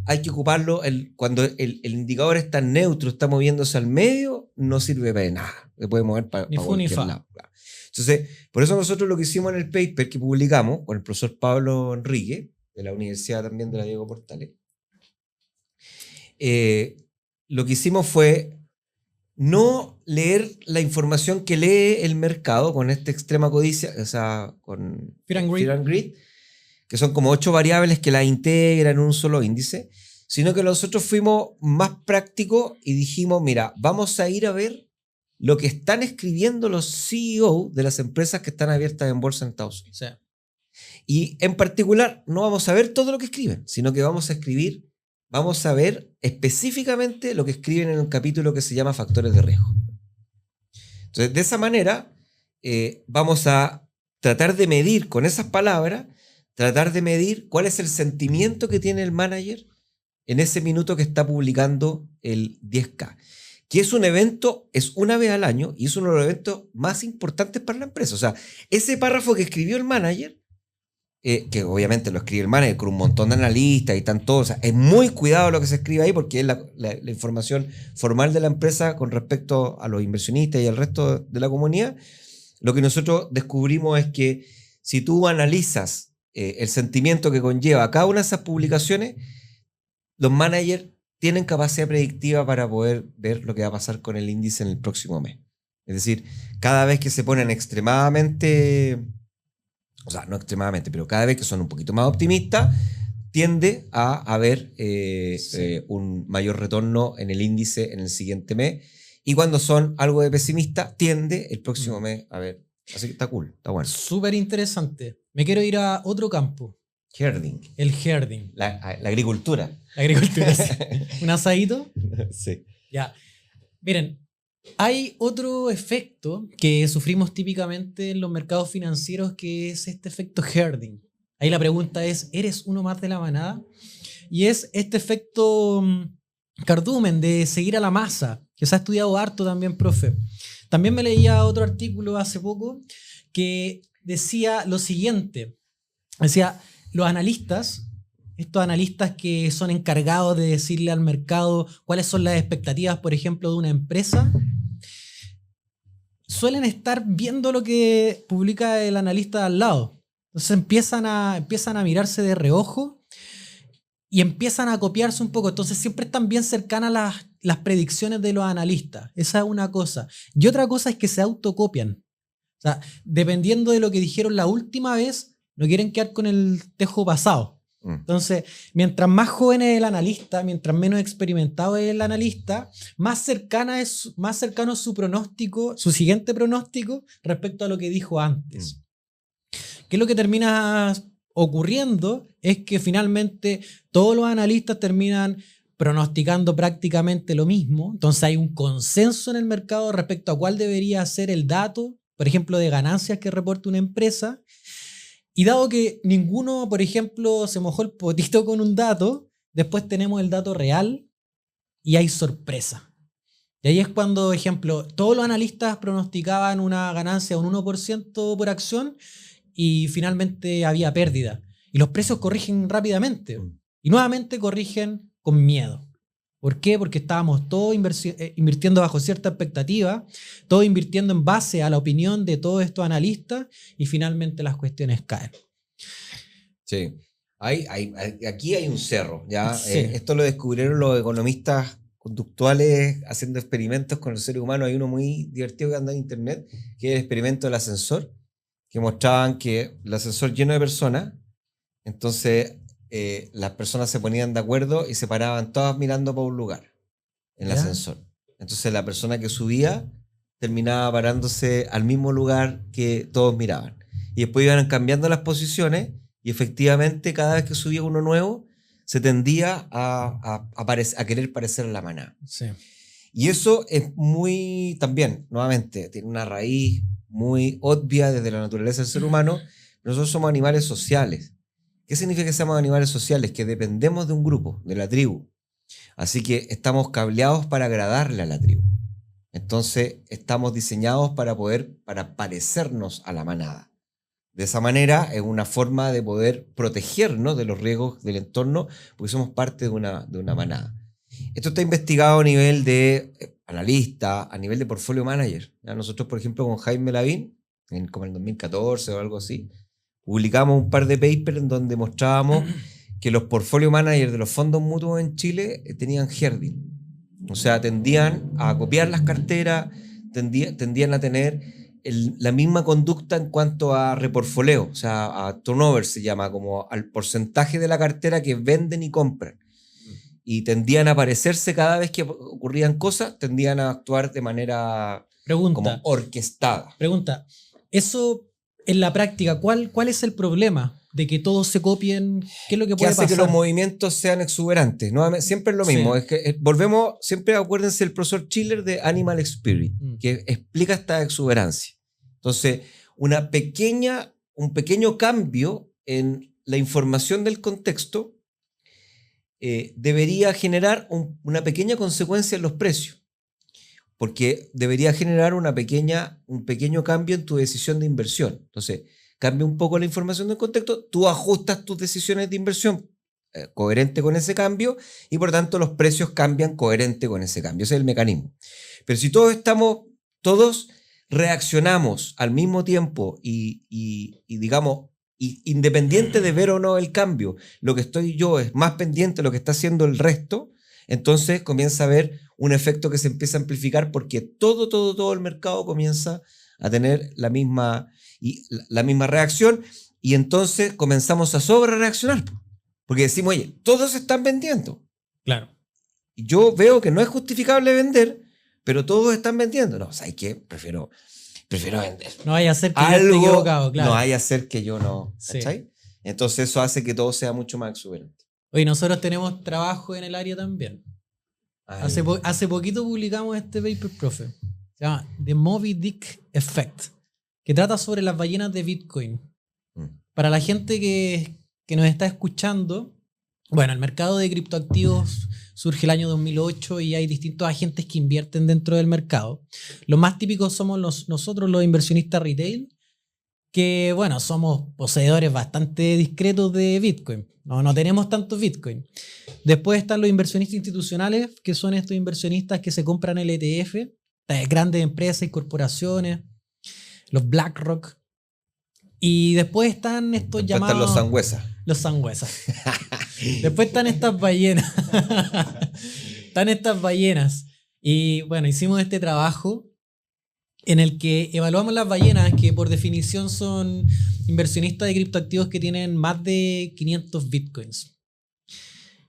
hay que ocuparlo cuando el indicador está neutro, está moviéndose al medio, no sirve para nada. Se puede mover para cualquier lado. Entonces, por eso nosotros lo que hicimos en el paper que publicamos con el profesor Pablo Enrique, de la Universidad también de la Diego Portales, lo que hicimos fue no leer la información que lee el mercado con esta extrema codicia, o sea, con Fear and Greed, que son como 8 variables que la integran en un solo índice, sino que nosotros fuimos más prácticos y dijimos, mira, vamos a ir a ver lo que están escribiendo los CEO de las empresas que están abiertas en bolsa en Estados Unidos. Sí. Y en particular, no vamos a ver todo lo que escriben, sino que vamos a ver específicamente lo que escriben en un capítulo que se llama Factores de Riesgo. Entonces, de esa manera, vamos a tratar de medir con esas palabras, tratar de medir cuál es el sentimiento que tiene el manager en ese minuto que está publicando el 10K. Que es un evento, es una vez al año y es uno de los eventos más importantes para la empresa. O sea, ese párrafo que escribió el manager, que obviamente lo escribe el manager con un montón de analistas y están todos, o sea, es muy cuidado lo que se escribe ahí porque es la información formal de la empresa con respecto a los inversionistas y al resto de la comunidad. Lo que nosotros descubrimos es que si tú analizas el sentimiento que conlleva cada una de esas publicaciones, los managers tienen capacidad predictiva para poder ver lo que va a pasar con el índice en el próximo mes. Es decir, cada vez que se ponen extremadamente, o sea, no extremadamente, pero cada vez que son un poquito más optimistas, tiende a haber un mayor retorno en el índice en el siguiente mes. Y cuando son algo de pesimista, tiende el próximo mes a ver. Así que está cool, está bueno. Súper interesante. Me quiero ir a otro campo. Herding. El herding. La agricultura. La agricultura, sí. ¿Un asadito? Sí. Ya. Miren, hay otro efecto que sufrimos típicamente en los mercados financieros que es este efecto herding. Ahí la pregunta es, ¿eres uno más de la manada? Y es este efecto cardumen de seguir a la masa, que se ha estudiado harto también, profe. También me leía otro artículo hace poco que decía lo siguiente. Decía, los analistas, estos analistas que son encargados de decirle al mercado cuáles son las expectativas, por ejemplo, de una empresa, suelen estar viendo lo que publica el analista de al lado. Entonces empiezan a mirarse de reojo y empiezan a copiarse un poco. Entonces siempre están bien cercanas las predicciones de los analistas. Esa es una cosa. Y otra cosa es que se autocopian. O sea, dependiendo de lo que dijeron la última vez, no quieren quedar con el tejo pasado. Entonces, mientras más joven es el analista, mientras menos experimentado es el analista, más cercano es su pronóstico, su siguiente pronóstico respecto a lo que dijo antes. ¿Qué es lo que termina ocurriendo? Es que finalmente todos los analistas terminan pronosticando prácticamente lo mismo. Entonces hay un consenso en el mercado respecto a cuál debería ser el dato, por ejemplo, de ganancias que reporte una empresa. Y dado que ninguno, por ejemplo, se mojó el potito con un dato, después tenemos el dato real y hay sorpresa. Y ahí es cuando, por ejemplo, todos los analistas pronosticaban una ganancia de un 1% por acción y finalmente había pérdida. Y los precios corrigen rápidamente. Y nuevamente corrigen con miedo. ¿Por qué? Porque estábamos todos invirtiendo bajo cierta expectativa, todos invirtiendo en base a la opinión de todos estos analistas y finalmente las cuestiones caen. Sí. Aquí hay un cerro, ¿ya? Sí. Esto lo descubrieron los economistas conductuales haciendo experimentos con los seres humanos. Hay uno muy divertido que anda en internet, que es el experimento del ascensor, que mostraban que el ascensor lleno de personas, entonces las personas se ponían de acuerdo y se paraban todas mirando para un lugar en el ascensor. Entonces la persona que subía terminaba parándose al mismo lugar que todos miraban. Y después iban cambiando las posiciones y efectivamente cada vez que subía uno nuevo se tendía a querer parecer a la manada. Sí. Y eso es muy, también, nuevamente, tiene una raíz muy obvia desde la naturaleza del ser humano. Nosotros somos animales sociales. ¿Qué significa que seamos animales sociales? Que dependemos de un grupo, de la tribu. Así que estamos cableados para agradarle a la tribu. Entonces estamos diseñados para parecernos a la manada. De esa manera es una forma de poder protegernos de los riesgos del entorno porque somos parte de una manada. Esto está investigado a nivel de analista, a nivel de portfolio manager. ¿Ya? Nosotros, por ejemplo, con Jaime Lavín, como en el 2014 o algo así, publicamos un par de papers en donde mostrábamos que los portfolio managers de los fondos mutuos en Chile tenían herding. O sea, tendían a copiar las carteras, tendían a tener la misma conducta en cuanto a reportfolio, o sea, a turnover se llama, como al porcentaje de la cartera que venden y compran. Y tendían a parecerse cada vez que ocurrían cosas, tendían a actuar de manera como orquestada. Pregunta, ¿eso En la práctica, ¿cuál es el problema de que todos se copien? ¿Qué es lo que Que puede hace pasar? que los movimientos sean exuberantes. Nuevamente, siempre es lo mismo. Sí. Es que volvemos, siempre acuérdense el profesor Schiller de Animal Spirit, que explica esta exuberancia. Entonces, un pequeño cambio en la información del contexto debería generar una pequeña consecuencia en los precios, porque debería generar un pequeño cambio en tu decisión de inversión. Entonces, cambia un poco la información del contexto, tú ajustas tus decisiones de inversión coherente con ese cambio y por tanto los precios cambian coherente con ese cambio. Ese es el mecanismo. Pero si todos reaccionamos al mismo tiempo y digamos, independiente de ver o no el cambio, lo que estoy yo es más pendiente de lo que está haciendo el resto, entonces comienza a haber un efecto que se empieza a amplificar porque todo el mercado comienza a tener la misma reacción y entonces comenzamos a sobrereaccionar. Porque decimos, oye, todos están vendiendo. Claro. Y yo veo que no es justificable vender, pero todos están vendiendo. No, ¿sabes qué? Prefiero vender. No vaya a ser que yo esté equivocado, claro. No vaya a ser que yo no. Sí. ¿Cachai? Entonces eso hace que todo sea mucho más exuberante. Oye, nosotros tenemos trabajo en el área también. Hace poquito publicamos este paper, profe. Se llama The Moby Dick Effect, que trata sobre las ballenas de Bitcoin. Para la gente que nos está escuchando, bueno, el mercado de criptoactivos surge el año 2008 y hay distintos agentes que invierten dentro del mercado. Los más típicos somos nosotros, los inversionistas retail, que, bueno, somos poseedores bastante discretos de Bitcoin. No tenemos tanto Bitcoin. Después están los inversionistas institucionales, que son estos inversionistas que se compran el ETF, grandes empresas y corporaciones, los BlackRock. Y después están estos llamados... Están los sangüesas. Los sangüesas. Después están estas ballenas. Están estas ballenas. Y bueno, hicimos este trabajo en el que evaluamos las ballenas, que por definición son inversionistas de criptoactivos que tienen más de 500 bitcoins.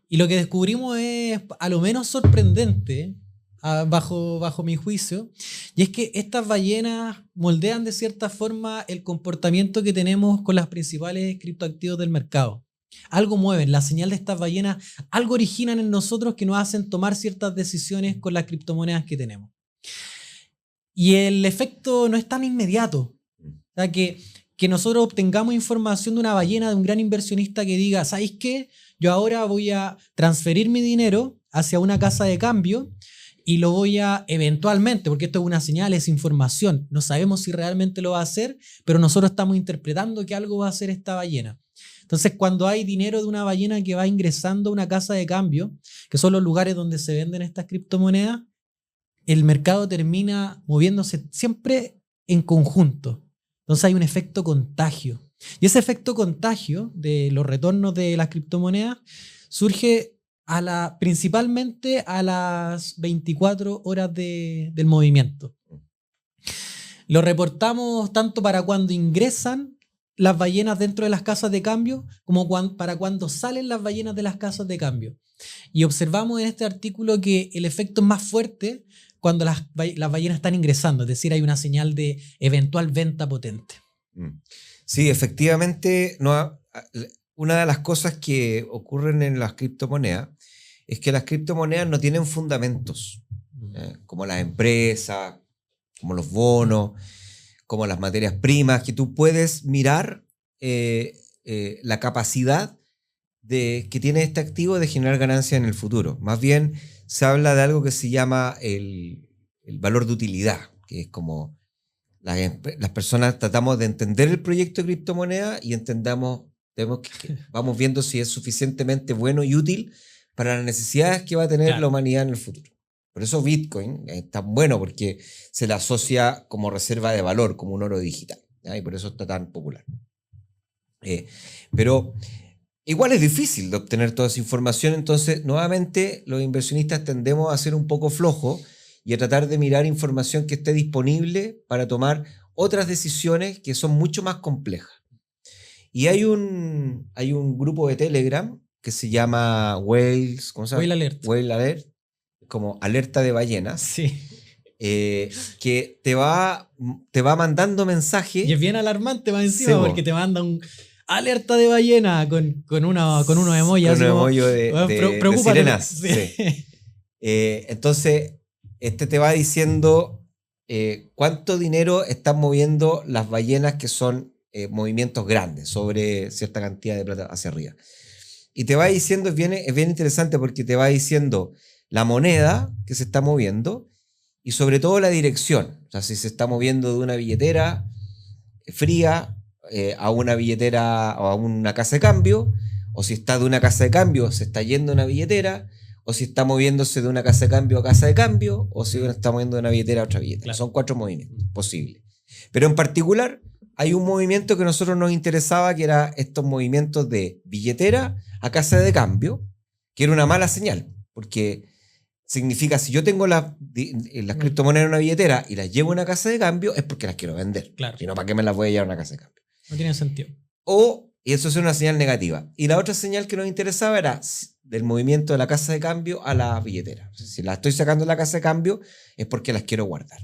Y lo que descubrimos es a lo menos sorprendente, bajo mi juicio, y es que estas ballenas moldean de cierta forma el comportamiento que tenemos con las principales criptoactivos del mercado. Algo mueven, la señal de estas ballenas, algo originan en nosotros que nos hacen tomar ciertas decisiones con las criptomonedas que tenemos. Y el efecto no es tan inmediato. O sea, que nosotros obtengamos información de una ballena, de un gran inversionista que diga, ¿sabéis qué? Yo ahora voy a transferir mi dinero hacia una casa de cambio y lo voy a eventualmente, porque esto es una señal, es información. No sabemos si realmente lo va a hacer, pero nosotros estamos interpretando que algo va a hacer esta ballena. Entonces, cuando hay dinero de una ballena que va ingresando a una casa de cambio, que son los lugares donde se venden estas criptomonedas, el mercado termina moviéndose siempre en conjunto. Entonces hay un efecto contagio. Y ese efecto contagio de los retornos de las criptomonedas surge principalmente a las 24 horas del movimiento. Lo reportamos tanto para cuando ingresan las ballenas dentro de las casas de cambio como para cuando salen las ballenas de las casas de cambio. Y observamos en este artículo que el efecto es más fuerte cuando las ballenas están ingresando, es decir, hay una señal de eventual venta potente. Sí, efectivamente, una de las cosas que ocurren en las criptomonedas es que las criptomonedas no tienen fundamentos, como las empresas, como los bonos, como las materias primas, que tú puedes mirar la capacidad que tiene este activo de generar ganancias en el futuro. Más bien se habla de algo que se llama el valor de utilidad, que es como las personas tratamos de entender el proyecto de criptomoneda y vamos viendo si es suficientemente bueno y útil para las necesidades que va a tener la humanidad en el futuro. Por eso Bitcoin es tan bueno, porque se le asocia como reserva de valor, como un oro digital, ¿ya? Y por eso está tan popular. Pero igual es difícil de obtener toda esa información, entonces nuevamente los inversionistas tendemos a ser un poco flojos y a tratar de mirar información que esté disponible para tomar otras decisiones que son mucho más complejas. Y hay un grupo de Telegram que se llama Whale Alert, como alerta de ballenas. Sí. que te va mandando mensajes. Y es bien alarmante más encima, Sí, porque te manda un alerta de ballena con unos emojis. Con así un como, emoji de preocúpate. sirenas. Sí. Sí. Entonces, te va diciendo cuánto dinero están moviendo las ballenas, que son movimientos grandes, sobre cierta cantidad de plata hacia arriba. Y te va diciendo, es bien interesante, porque te va diciendo la moneda que se está moviendo y sobre todo la dirección. O sea, si se está moviendo de una billetera fría a una billetera o a una casa de cambio, o si está de una casa de cambio, se está yendo a una billetera, o si está moviéndose de una casa de cambio a casa de cambio, o si está moviendo de una billetera a otra billetera. Claro. Son 4 movimientos posibles. Pero en particular, hay un movimiento que a nosotros nos interesaba, que era estos movimientos de billetera a casa de cambio, que era una mala señal, porque significa, si yo tengo las criptomonedas en una billetera y las llevo a una casa de cambio, es porque las quiero vender. Claro. Si no, ¿para qué me las voy a llevar a una casa de cambio? No tiene sentido. Y eso es una señal negativa. Y la otra señal que nos interesaba era del movimiento de la casa de cambio a la billetera. O sea, si la estoy sacando de la casa de cambio, es porque las quiero guardar.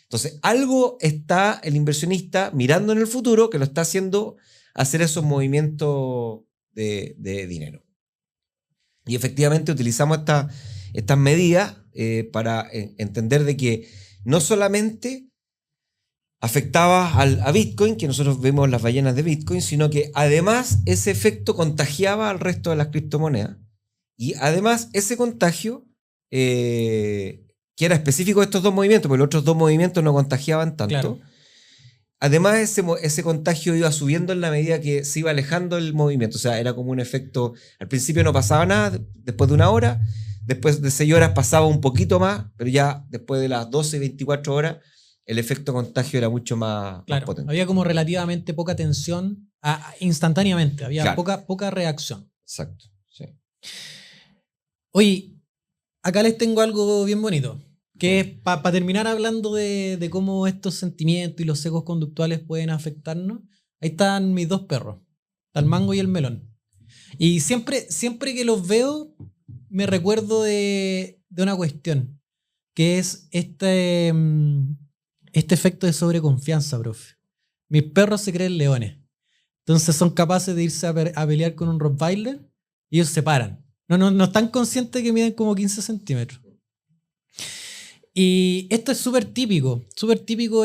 Entonces, algo está el inversionista mirando en el futuro que lo está haciendo hacer esos movimientos de dinero. Y efectivamente utilizamos estas medidas para entender de que no solamente afectaba a Bitcoin, que nosotros vemos las ballenas de Bitcoin, sino que además ese efecto contagiaba al resto de las criptomonedas. Y además ese contagio, que era específico de estos 2 movimientos, porque los otros 2 movimientos no contagiaban tanto. Claro. Además ese contagio iba subiendo en la medida que se iba alejando el movimiento. O sea, era como un efecto, al principio no pasaba nada, después de 1 hora, después de 6 horas pasaba un poquito más, pero ya después de las 12, 24 horas, el efecto contagio era mucho más potente. Había como relativamente poca tensión instantáneamente, había poca reacción. Exacto, sí. Oye, acá les tengo algo bien bonito, que es para terminar hablando de cómo estos sentimientos y los sesgos conductuales pueden afectarnos. Ahí están mis 2 perros, está el Mango y el Melón. Y siempre que los veo, me recuerdo de una cuestión, que es este efecto de sobreconfianza, profe. Mis perros se creen leones. Entonces son capaces de irse a pelear con un Rottweiler y ellos se paran. No están conscientes de que miden como 15 centímetros. Y esto es súper típico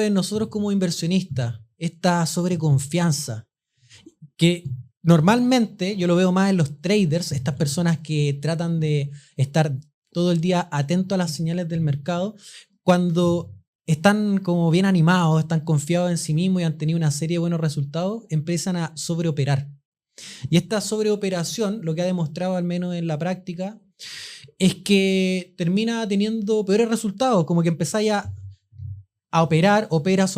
en nosotros como inversionistas, esta sobreconfianza, que normalmente yo lo veo más en los traders, estas personas que tratan de estar todo el día atentos a las señales del mercado, cuando están como bien animados, están confiados en sí mismos y han tenido una serie de buenos resultados, empiezan a sobreoperar. Y esta sobreoperación, lo que ha demostrado al menos en la práctica, es que termina teniendo peores resultados, como que empezáis a operar, operas,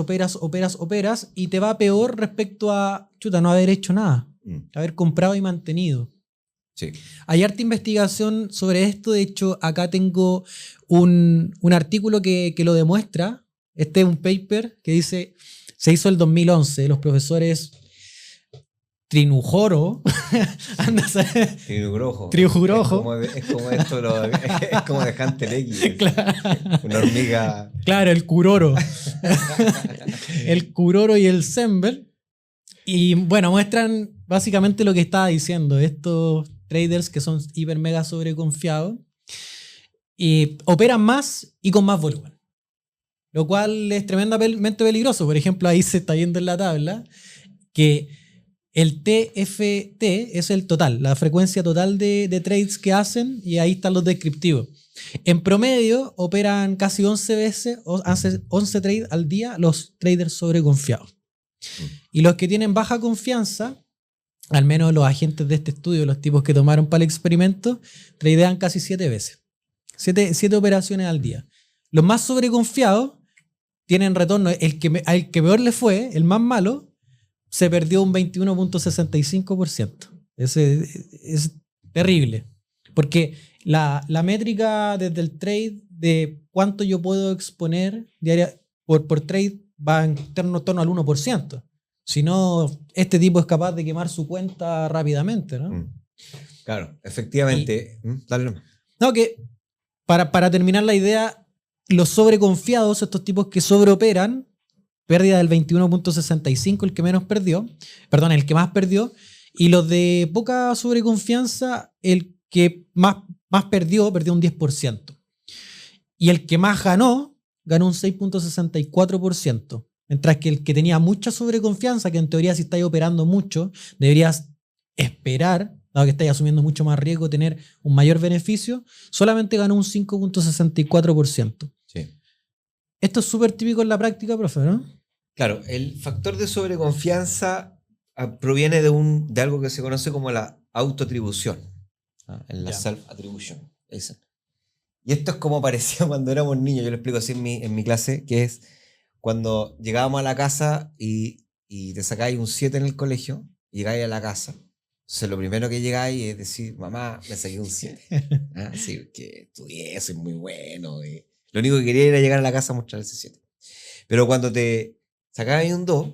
y te va peor respecto a no haber hecho nada, haber comprado y mantenido. Sí. Hay harta investigación sobre esto. De hecho, acá tengo un artículo que lo demuestra. Este es un paper que dice, se hizo el 2011, los profesores Trinujoro, Triujurojo. Es como esto, es como de Hunter X. Claro. Una hormiga. Claro, el Kuroro. El Kuroro y el Sember. Y bueno, muestran básicamente lo que estaba diciendo. Estos traders que son hiper mega sobreconfiados y operan más y con más volumen, lo cual es tremendamente peligroso. Por ejemplo, ahí se está viendo en la tabla que el TFT es el total, la frecuencia total de trades que hacen, y ahí están los descriptivos. En promedio operan casi 11 veces, hace 11 trades al día los traders sobreconfiados. Y los que tienen baja confianza, al menos los agentes de este estudio, los tipos que tomaron para el experimento, tradean casi 7 veces. 7 operaciones al día. Los más sobreconfiados tienen retorno. El que peor le fue, el más malo, se perdió un 21.65%. Es terrible. Porque la métrica desde el trade de cuánto yo puedo exponer diaria por trade va en torno al 1%. Si no, este tipo es capaz de quemar su cuenta rápidamente, ¿no? Claro, efectivamente. Dale. No, que para terminar la idea, los sobreconfiados, estos tipos que sobreoperan, pérdida del 21.65, el que menos perdió, perdón, el que más perdió, y los de poca sobreconfianza, el que más perdió un 10%. Y el que más ganó un 6.64%. Mientras que el que tenía mucha sobreconfianza, que en teoría si estáis operando mucho, deberías esperar, dado que estáis asumiendo mucho más riesgo, tener un mayor beneficio, solamente ganó un 5.64%. Sí. Esto es súper típico en la práctica, profe, ¿no? Claro, el factor de sobreconfianza proviene de algo que se conoce como la autoatribución, en la self-attribution. Y esto es como parecía cuando éramos niños, yo lo explico así en mi clase, que es cuando llegábamos a la casa y te sacáis un 7 en el colegio, y llegáis a la casa, entonces lo primero que llegáis es decir, mamá, me saqué un 7. Sí, que estudié, soy muy bueno. Lo único que quería era llegar a la casa a mostrar ese 7. Pero cuando te sacabas un 2,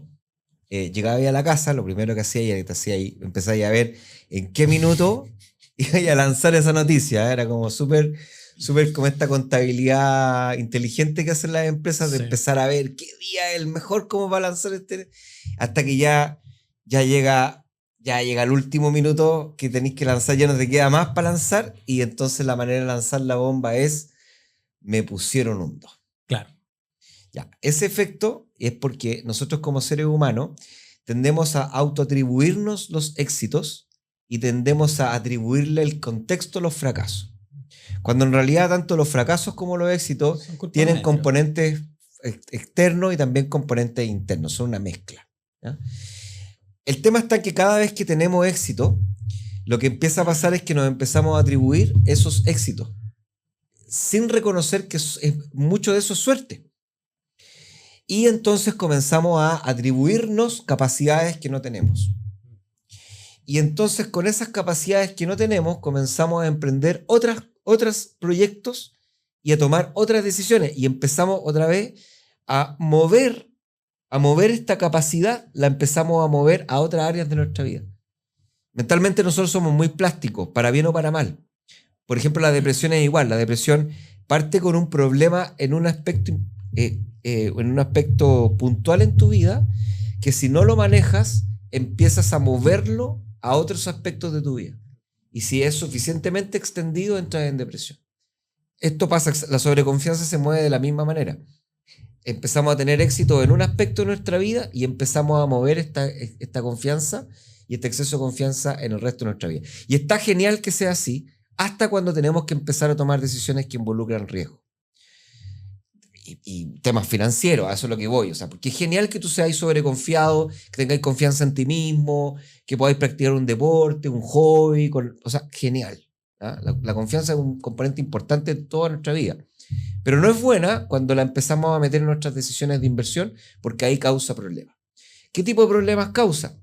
llegabas a la casa, lo primero que hacía era que empezáis a ver en qué minuto ibas a lanzar esa noticia. Era como súper como esta contabilidad inteligente que hacen las empresas de empezar a ver qué día es el mejor como para lanzar hasta que ya llega el último minuto que tenéis que lanzar, ya no te queda más para lanzar, y entonces la manera de lanzar la bomba es me pusieron un 2. Claro. Ya, ese efecto es porque nosotros como seres humanos tendemos a autoatribuirnos los éxitos y tendemos a atribuirle el contexto a los fracasos. Cuando en realidad tanto los fracasos como los éxitos tienen componentes externos y también componentes internos, son una mezcla, ¿ya? El tema está en que cada vez que tenemos éxito, lo que empieza a pasar es que nos empezamos a atribuir esos éxitos sin reconocer que mucho de eso es suerte. Y entonces comenzamos a atribuirnos capacidades que no tenemos. Y entonces con esas capacidades que no tenemos comenzamos a emprender otros proyectos y a tomar otras decisiones. Y empezamos otra vez a mover esta capacidad, la empezamos a mover a otras áreas de nuestra vida. Mentalmente nosotros somos muy plásticos, para bien o para mal. Por ejemplo, la depresión es igual. La depresión parte con un problema en un aspecto puntual en tu vida, que si no lo manejas, empiezas a moverlo a otros aspectos de tu vida. Y si es suficientemente extendido, entras en depresión. Esto pasa, la sobreconfianza se mueve de la misma manera. Empezamos a tener éxito en un aspecto de nuestra vida y empezamos a mover esta confianza y este exceso de confianza en el resto de nuestra vida. Y está genial que sea así, hasta cuando tenemos que empezar a tomar decisiones que involucran riesgo. Y temas financieros, a eso es lo que voy. O sea, porque es genial que tú seas sobreconfiado, que tengáis confianza en ti mismo, que podáis practicar un deporte, un hobby. O sea, genial. La confianza es un componente importante de toda nuestra vida. Pero no es buena cuando la empezamos a meter en nuestras decisiones de inversión, porque ahí causa problemas. ¿Qué tipo de problemas causa?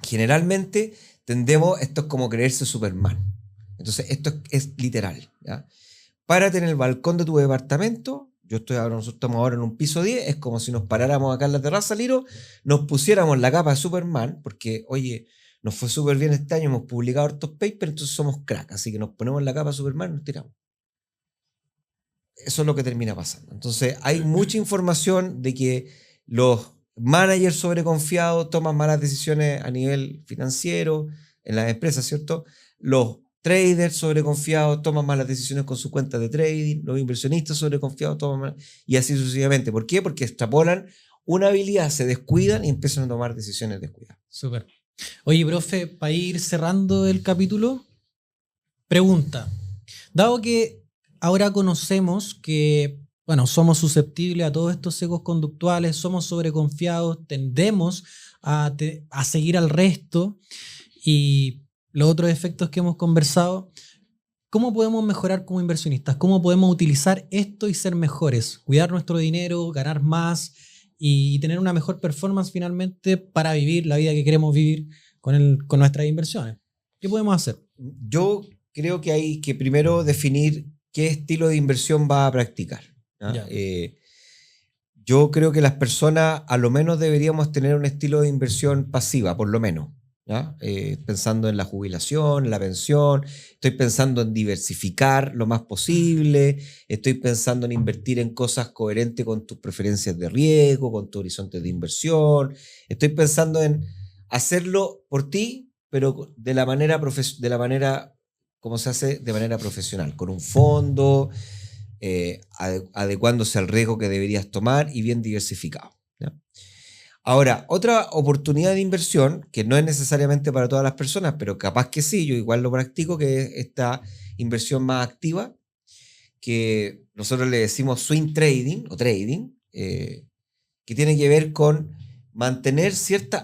Generalmente esto es como creerse Superman. Entonces, esto es literal, ¿ya? Párate en el balcón de tu departamento. Nosotros estamos ahora en un piso 10, es como si nos paráramos acá en la terraza, Liro, nos pusiéramos la capa de Superman, porque, oye, nos fue súper bien este año, hemos publicado hartos papers, entonces somos crack, así que nos ponemos la capa de Superman y nos tiramos. Eso es lo que termina pasando. Entonces, hay mucha información de que los managers sobreconfiados toman malas decisiones a nivel financiero, en las empresas, ¿cierto? Los traders sobreconfiados toman malas decisiones con su cuenta de trading, los inversionistas sobreconfiados toman malas, y así sucesivamente. ¿Por qué? Porque extrapolan una habilidad, se descuidan y empiezan a tomar decisiones descuidadas. Súper. Oye, profe, para ir cerrando el capítulo, pregunta. Dado que ahora conocemos que, bueno, somos susceptibles a todos estos sesgos conductuales, somos sobreconfiados, tendemos a seguir al resto y los otros efectos que hemos conversado, ¿cómo podemos mejorar como inversionistas? ¿Cómo podemos utilizar esto y ser mejores? Cuidar nuestro dinero, ganar más y tener una mejor performance finalmente para vivir la vida que queremos vivir con nuestras inversiones. ¿Qué podemos hacer? Yo creo que hay que primero definir qué estilo de inversión va a practicar. Yo creo que las personas a lo menos deberíamos tener un estilo de inversión pasiva, por lo menos. ¿ya? Pensando en la jubilación, en la pensión, estoy pensando en diversificar lo más posible, estoy pensando en invertir en cosas coherentes con tus preferencias de riesgo, con tu horizonte de inversión, estoy pensando en hacerlo por ti, pero de la manera como se hace de manera profesional, con un fondo, adecuándose al riesgo que deberías tomar y bien diversificado, ¿ya? Ahora, otra oportunidad de inversión, que no es necesariamente para todas las personas, pero capaz que sí, yo igual lo practico, que es esta inversión más activa, que nosotros le decimos swing trading o trading, que tiene que ver con mantener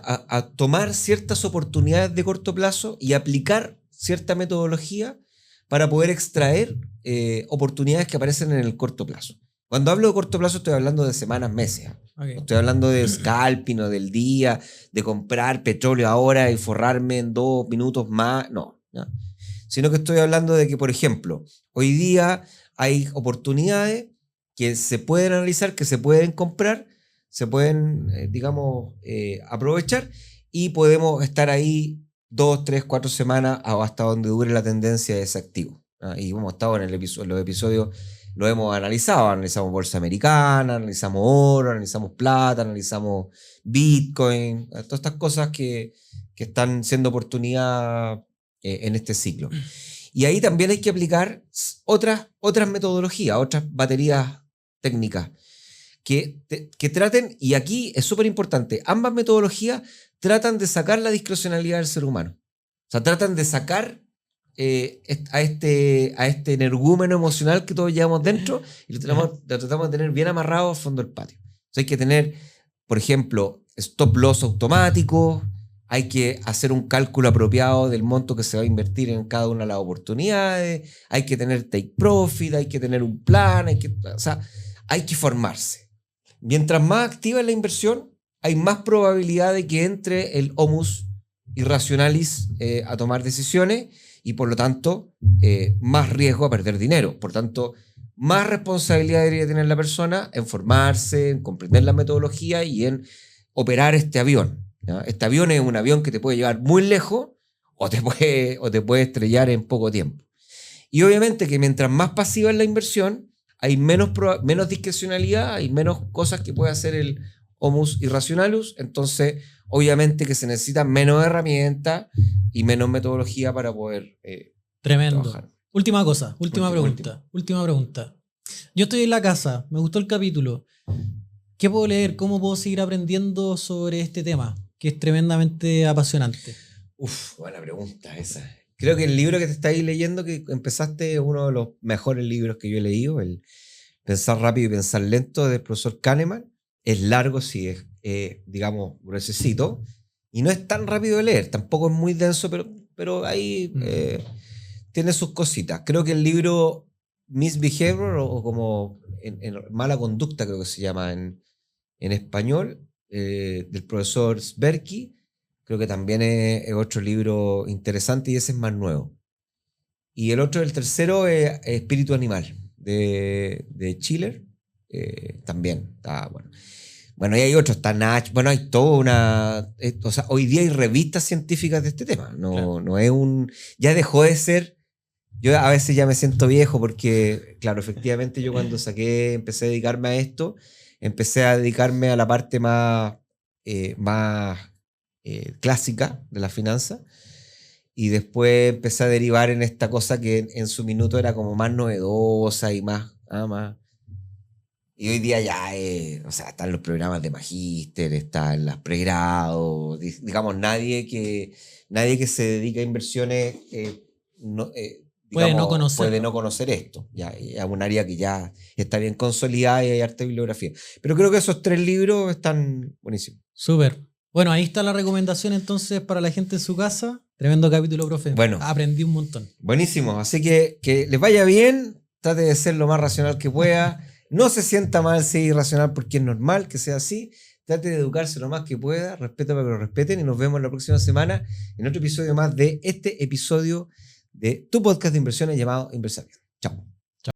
a tomar ciertas oportunidades de corto plazo y aplicar cierta metodología para poder extraer oportunidades que aparecen en el corto plazo. Cuando hablo de corto plazo estoy hablando de semanas, meses. Okay. No estoy hablando de scalping o del día, de comprar petróleo ahora y forrarme en 2 minutos más. No, ¿no? Sino que estoy hablando de que, por ejemplo, hoy día hay oportunidades que se pueden analizar, que se pueden comprar, se pueden, aprovechar y podemos estar ahí 2, 3, 4 semanas hasta donde dure la tendencia de ese activo. Y hemos estado en los episodios, lo hemos analizamos bolsa americana, analizamos oro, analizamos plata, analizamos Bitcoin, todas estas cosas que están siendo oportunidad en este ciclo. Y ahí también hay que aplicar otras metodologías, otras baterías técnicas que traten, y aquí es súper importante, ambas metodologías tratan de sacar la discrecionalidad del ser humano. O sea, tratan de sacar a este energúmeno emocional que todos llevamos dentro y lo tratamos de tener bien amarrado al fondo del patio. O sea, hay que tener, por ejemplo, stop loss automático, hay que hacer un cálculo apropiado del monto que se va a invertir en cada una de las oportunidades, hay que tener take profit, hay que tener un plan, hay que formarse. Mientras más activa es la inversión, hay más probabilidad de que entre el homus irrationalis a tomar decisiones y por lo tanto más riesgo a perder dinero. Por tanto, más responsabilidad debería tener la persona en formarse, en comprender la metodología y en operar este avión, ¿ya? Este avión es un avión que te puede llevar muy lejos o te puede estrellar en poco tiempo. Y obviamente que mientras más pasiva es la inversión, hay menos discrecionalidad, hay menos cosas que puede hacer el homus irrationalus, entonces obviamente que se necesitan menos herramientas y menos metodología para poder Tremendo. trabajar. Última pregunta. Yo estoy en la casa, me gustó el capítulo. ¿Qué puedo leer? ¿Cómo puedo seguir aprendiendo sobre este tema? Que es tremendamente apasionante. Buena pregunta esa. Creo que el libro que te estáis leyendo, que empezaste, es uno de los mejores libros que yo he leído, el Pensar rápido y pensar lento del profesor Kahneman. Es largo, sí, es, gruesecito. Y no es tan rápido de leer, tampoco es muy denso, pero ahí tiene sus cositas. Creo que el libro Misbehavior, o como en Mala Conducta, creo que se llama en español, del profesor Tversky, creo que también es otro libro interesante y ese es más nuevo. Y el tercero es Espíritu Animal, de Schiller, también está bueno. Bueno, y hay otros, está Nach, bueno, hay toda una... o sea, hoy día hay revistas científicas de este tema, no es ya dejó de ser... Yo a veces ya me siento viejo porque, claro, efectivamente yo cuando empecé a dedicarme a esto, empecé a dedicarme a la parte más clásica de la finanza y después empecé a derivar en esta cosa que en su minuto era como más novedosa y más... Y hoy día ya, están los programas de magíster, están las pregrados, digamos, nadie que se dedique a inversiones puede no conocer esto. Ya, es un área que ya está bien consolidada y hay harta bibliografía. Pero creo que esos 3 libros están buenísimos. Súper. Bueno, ahí está la recomendación entonces para la gente en su casa. Tremendo capítulo, profe. Bueno, aprendí un montón. Buenísimo. Así que les vaya bien, trate de ser lo más racional que pueda. No se sienta mal si es irracional porque es normal que sea así. Trate de educarse lo más que pueda. Respeta para que lo respeten. Y nos vemos la próxima semana en otro episodio más de este episodio de tu podcast de inversiones llamado Inversar Bien. Chao.